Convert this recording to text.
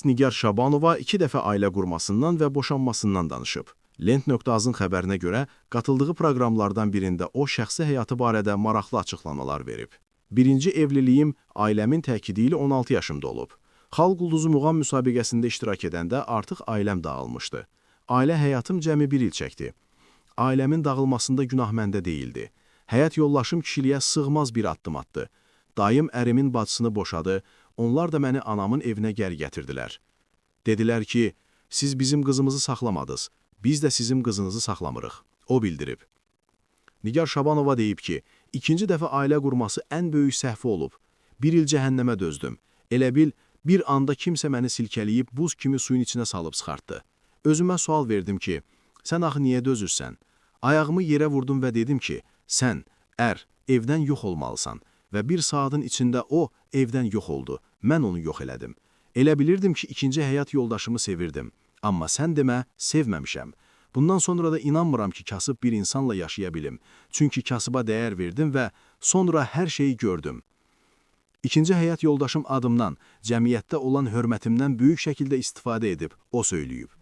Nigar Şabanova 2 dəfə ailə qurmasından və boşanmasından danışıb. Lent.az-ın xəbərinə görə, qatıldığı proqramlardan birində o, şəxsi həyatı barədə maraqlı açıqlamalar verib. Birinci evliliyim ailəmin təkidi ilə 16 yaşımda olub. Xalq Ulduzu muğam müsabiqəsində iştirak edəndə artıq ailəm dağılmışdı. Ailə həyatım cəmi 1 il çəkdi. Ailəmin dağılmasında günah məndə deyildi. Həyat yoldaşım kişiliyə sığmaz bir addım atdı. Dayım ərimin bacısını boşadı, onlar da məni anamın evinə gəl gətirdilər. Dedilər ki, siz bizim qızımızı saxlamadınız, biz də sizin qızınızı saxlamırıq. O bildirib. Nigar Şabanova deyib ki, ikinci dəfə ailə qurması ən böyük səhvi olub. 1 il cəhənnəmə dözdüm. Elə bil, bir anda kimsə məni silkələyib buz kimi suyun içinə salıb çıxartdı. Özümə sual verdim ki, sən axı niyə dözürsən? Ayağımı yerə vurdum və dedim ki, sən, evdən yox olmalısan. Və 1 saatın içində o, evdən yox oldu. Mən onu yox elədim. Elə bilirdim ki, ikinci həyat yoldaşımı sevirdim. Amma sən demə, sevməmişəm. Bundan sonra da inanmıram ki, kasıb bir insanla yaşaya bilim. Çünki kasıba dəyər verdim və sonra hər şeyi gördüm. İkinci həyat yoldaşım adımdan, cəmiyyətdə olan hörmətimdən böyük şəkildə istifadə edib, o söyləyib.